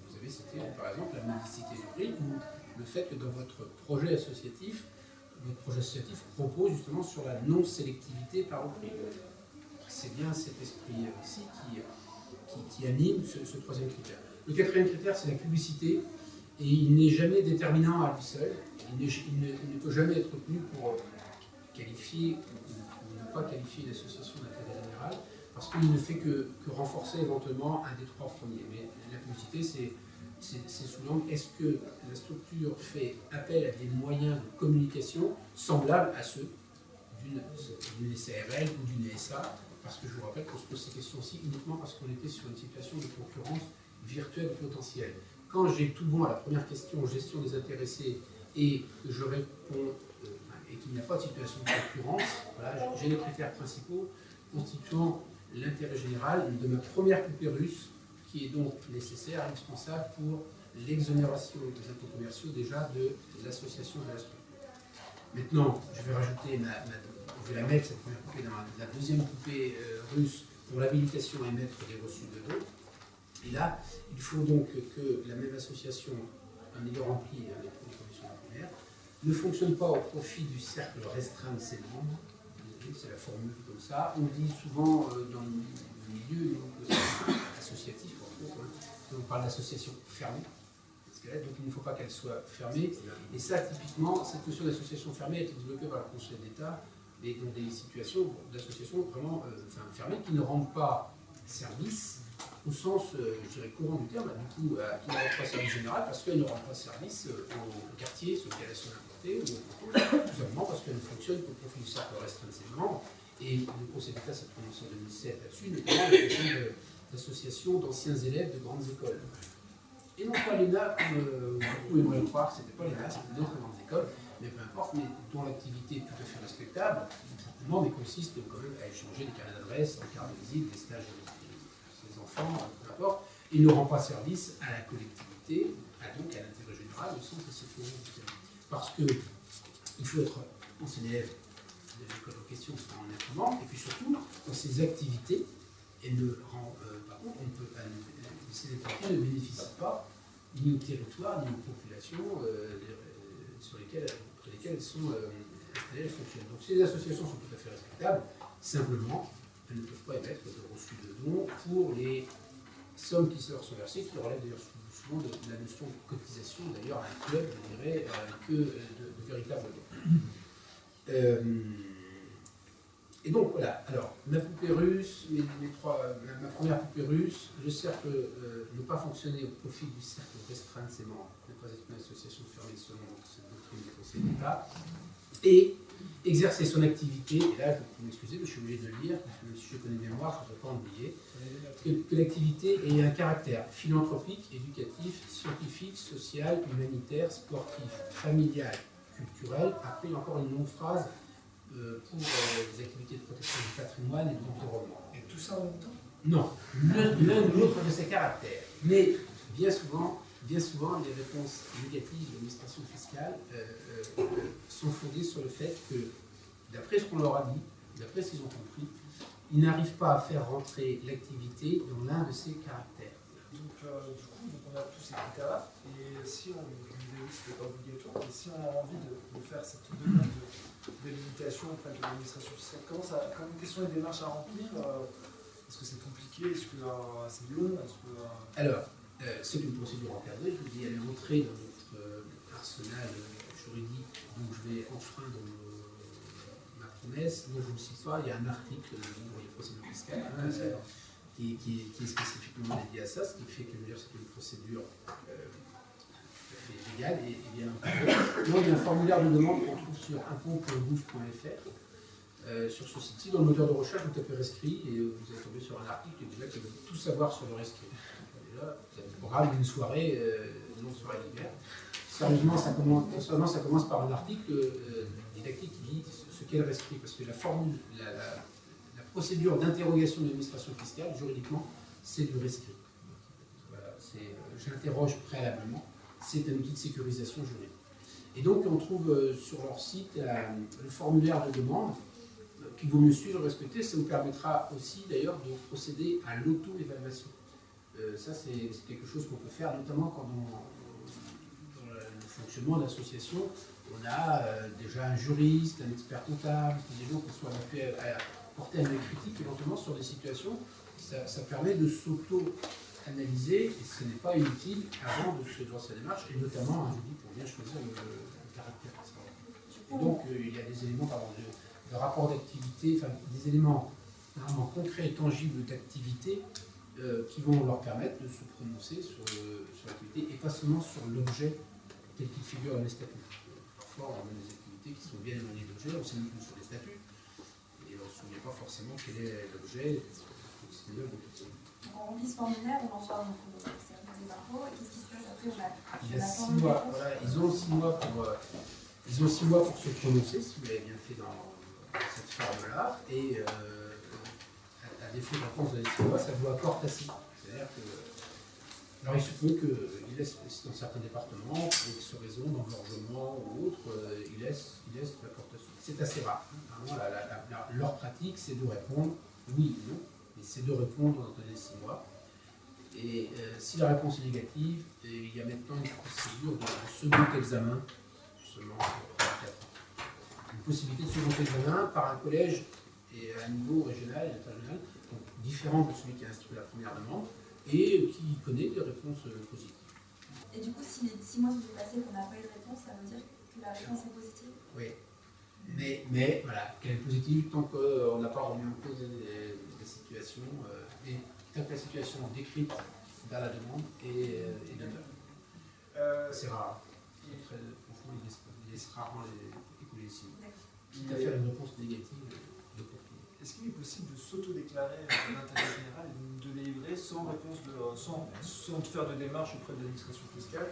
Vous avez cité par exemple la mendicité du prix ou le fait que dans votre projet associatif propose justement sur la non-sélectivité par le prix. C'est bien cet esprit-ci qui anime ce troisième critère. Le quatrième critère, c'est la publicité, et il n'est jamais déterminant à lui seul. Il ne peut jamais être retenu pour qualifier ou ne pas qualifier une association d'intérêt général, parce qu'il ne fait que renforcer éventuellement un des 3 premiers. Mais la publicité, c'est sous l'angle, est-ce que la structure fait appel à des moyens de communication semblables à ceux d'une SARL ou d'une SA? Parce que je vous rappelle qu'on se pose ces questions-ci uniquement parce qu'on était sur une situation de concurrence virtuelle potentielle. Quand j'ai tout bon à la première question, gestion des intéressés, et que je réponds et qu'il n'y a pas de situation de concurrence, voilà, j'ai les critères principaux constituant l'intérêt général de ma première poupée russe, qui est donc nécessaire, indispensable pour l'exonération des impôts commerciaux déjà de l'association de la structure. Maintenant, je vais rajouter je vais la mettre, cette première poupée, dans la deuxième poupée russe pour l'habilitation à émettre des reçus de dons. Et là, il faut donc que la même association, en ayant rempli les conditions de la première, ne fonctionne pas au profit du cercle restreint de ses membres. C'est la formule comme ça. On dit souvent dans le milieu associatif, on parle d'association fermée. Donc il ne faut pas qu'elle soit fermée. Et ça, typiquement, cette notion d'association fermée a été développée par le Conseil d'État, mais dans des situations d'association vraiment fermées qui ne rendent pas service au sens, je dirais, courant du terme, du coup, qui ne rendent pas service général parce qu'elles ne rendent pas service au quartier sur lequel elles sont importées, ou tout simplement parce qu'elles ne fonctionnent qu'au profit du cercle restreint de ses membres. Et le Conseil d'État s'est prononcé en 2007 là-dessus, notamment la question d'associations d'anciens élèves de grandes écoles. Et non pas l'ENA, comme beaucoup aimeraient le croire, c'était pas l'ENA, c'était d'autres grandes écoles, mais peu importe, mais dont l'activité est tout à fait respectable, simplement, mais consiste quand même à échanger des carnets d'adresse, des cartes de visite, des stages de ses enfants, peu importe, et ne rend pas service à la collectivité, donc à l'intérêt général, au sens de cette loi. Parce qu'il faut être ancien élève de l'école en question, c'est en être membre, et puis surtout, dans ces activités, elle ne rend, par contre, ces activités ne bénéficient pas ni au territoire, ni aux populations auprès desquelles elles sont installées, elles fonctionnent. Donc ces associations sont tout à fait respectables, simplement, elles ne peuvent pas émettre de reçus de dons pour les sommes qui leur sont versées, qui relèvent d'ailleurs souvent de la notion de cotisation, d'ailleurs un club, je dirais, que de véritables dons. Et donc voilà, alors ma poupée russe, ma première poupée russe, le cercle ne pas fonctionner au profit du cercle restreint de ses membres, ne pas être une association fermée selon cette doctrine du Conseil d'État, et exercer son activité, et là vous m'excusez, mais je suis obligé de le lire, parce que si je connais de mémoire, je ne vais pas oublier, que l'activité ait un caractère philanthropique, éducatif, scientifique, social, humanitaire, sportif, familial, culturel. Après, il y a encore une longue phrase pour les activités de protection du patrimoine et de l'environnement. Et tout ça en même temps? Non, l'un ou l'autre de ces caractères. Mais bien souvent, les réponses négatives de l'administration fiscale sont fondées sur le fait que, d'après ce qu'on leur a dit, d'après ce qu'ils ont compris, ils n'arrivent pas à faire rentrer l'activité dans l'un de ces caractères. Donc, du coup, on a tous ces critères-là, et si on c'était pas obligatoire, et si on a envie de faire cette demande de limitation auprès de l'administration fiscale, quelles sont les démarches à remplir? Est-ce que c'est compliqué? Est-ce que c'est long? Alors, c'est une procédure encadrée, je vous dis, elle est entrée dans notre arsenal juridique, donc je vais enfreindre ma promesse. Moi, je ne le cite pas, il y a un article dans les procédures fiscales qui est spécifiquement dédié à ça, ce qui fait que c'est une procédure légale et bien encadrée. Donc, il y a un formulaire de demande qu'on trouve sur impôt.gouv.fr. Sur ce site-ci, dans le moteur de recherche, vous tapez rescrit et vous allez tomber sur un article qui dit que vous tout savoir sur le rescrit. Déjà, vous avez le programme d'une soirée, une longue soirée d'hiver. Sérieusement, ça commence par un article didactique qui dit ce qu'est le rescrit, parce que la formule, la procédure d'interrogation de l'administration fiscale, juridiquement, c'est du rescrit. Voilà, j'interroge préalablement, c'est un outil de sécurisation juridique. Et donc, on trouve sur leur site le formulaire de demande qu'il vaut mieux suivre et respecter. Ça vous permettra aussi, d'ailleurs, de procéder à l'auto-évaluation. Ça, c'est quelque chose qu'on peut faire, notamment quand dans le fonctionnement d'association, on a déjà un juriste, un expert comptable, des gens qui sont habitués à porter un œil critique éventuellement sur des situations. Ça permet de s'auto-analyser, et ce n'est pas inutile avant de se lancer la démarche, et notamment, je dis, pour bien choisir le caractère. Et donc, il y a des éléments de rapport d'activité, enfin des éléments vraiment concrets et tangibles d'activité qui vont leur permettre de se prononcer sur l'activité et pas seulement sur l'objet tel qu'il figure dans les statuts. Parfois, on a des activités qui sont bien éloignées de l'objet, on s'est mis sur les statuts et on ne se souvient pas forcément quel est l'objet. On remplit ce formulaire, on en charge au service des impôts, et qu'est-ce qui se passe après? Il y a 6 mois, voilà, ils ont 6 mois pour se prononcer, si vous l'avez bien fait dans cette forme-là, et à défaut de réponse dans les 6 mois, ça doit accord tacite. C'est-à-dire que, alors il se peut qu'ils laissent, dans certains départements, pour X raisons, d'engorgement ou autre, ils laissent l'accord tacite. C'est assez rare. Vraiment, leur pratique, c'est de répondre oui ou non, mais c'est de répondre dans les 6 mois. Et si la réponse est négative, il y a maintenant une procédure de second examen, seulement pour 4 ans. Une possibilité de second examen par un collège et à un niveau régional et interrégional, donc différent de celui qui a instruit la première demande, et qui connaît des réponses positives. Et du coup, si les 6 mois sont dépassés et qu'on n'a pas eu de réponse, ça veut dire que la réponse est positive? Oui. Mais voilà, qu'elle est positive tant qu'on n'a pas remis en cause les situations, et tant que la situation décrite dans la demande est neuve. C'est rare. Franchement, il laisse rarement écouler les 6 mois. Quitte à faire une réponse négative d'opportunité. Est-ce qu'il est possible de s'auto-déclarer l'intérêt général et de délivrer sans réponse, sans faire de démarche auprès de l'administration fiscale?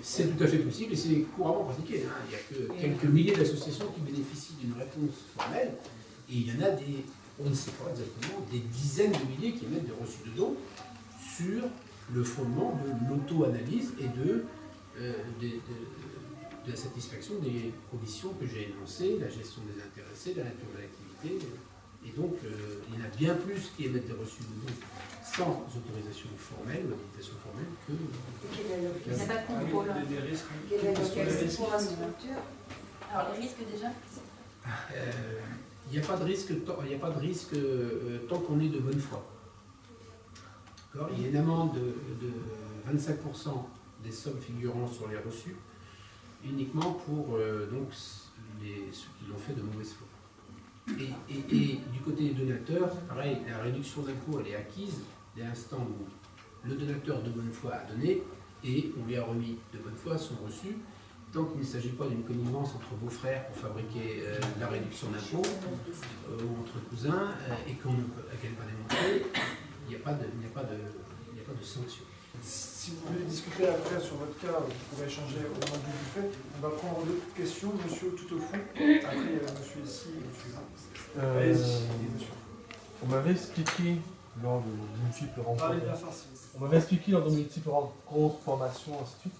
C'est tout à fait possible et c'est couramment pratiqué. Hein. Il n'y a que quelques milliers d'associations qui bénéficient d'une réponse formelle et il y en a on ne sait pas exactement, des dizaines de milliers qui émettent des reçus de dons sur le fondement de l'auto-analyse et de la satisfaction des conditions que j'ai énoncées, la gestion des intéressés, la nature de l'activité. Et donc, il y en a bien plus qui émettent des reçus de dons sans autorisation formelle ou habilitation formelle que... Il n'y a pas de contrôle. Des risques. Quelle est la structure? Alors, les risques déjà? Il n'y a pas de risque tant qu'on est de bonne foi. D'accord. Il y a une amende de 25% des sommes figurant sur les reçus, uniquement pour donc, ceux qui l'ont fait de mauvaise foi. Et du côté des donateurs, pareil, la réduction d'impôt elle est acquise dès l'instant où le donateur de bonne foi a donné et on lui a remis de bonne foi son reçu. Tant qu'il ne s'agit pas d'une connivence entre beaux-frères pour fabriquer la réduction d'impôt ou entre cousins et qu'elle n'est pas démontrée, il n'y a pas de sanction. Si vous voulez discuter après sur votre cas, vous pourrez échanger au moment du buffet. On va prendre d'autres questions, monsieur tout au fond. Après, il y a monsieur ici et monsieur là. Allez-y, et monsieur. On m'avait expliqué lors de multiples rencontres. Parlez bien fort, s'il vous plaît. On m'avait expliqué lors de multiples rencontres, formations, ainsi de suite,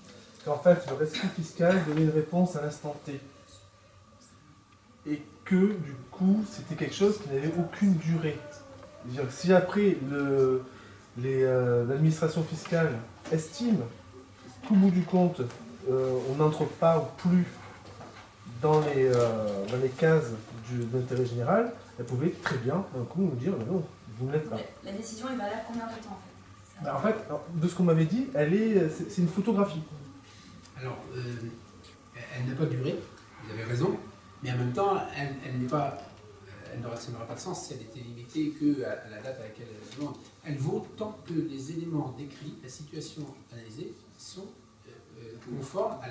qu'en fait le rescrit fiscal donnait une réponse à l'instant T. Et que du coup c'était quelque chose qui n'avait aucune durée. C'est-à-dire que si après l'administration fiscale estime qu'au bout du compte on n'entre pas ou plus dans les cases d'intérêt général, elle pouvait très bien d'un coup nous dire non, vous ne l'êtes pas. La décision est valable combien de temps en fait? En fait, de ce qu'on m'avait dit, c'est une photographie. Alors, elle n'a pas duré, vous avez raison, mais en même temps, elle n'aura pas de sens si elle était limitée qu'à la date à laquelle elle demande. Elle vaut tant que les éléments décrits, la situation analysée, sont conformes à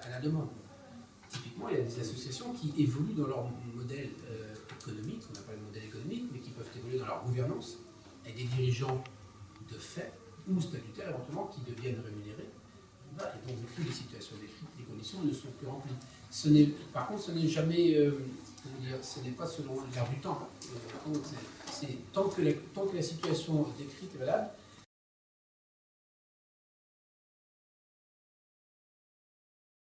la demande. Typiquement, il y a des associations qui évoluent dans leur modèle économique, on appelle le modèle économique, mais qui peuvent évoluer dans leur gouvernance, avec des dirigeants de fait ou statutaires éventuellement qui deviennent rémunérés. Et donc, du coup, les situations décrites, les conditions ne sont plus remplies. Par contre, ce n'est jamais, ce n'est pas selon l'air du temps. Tant que la situation décrite est valable,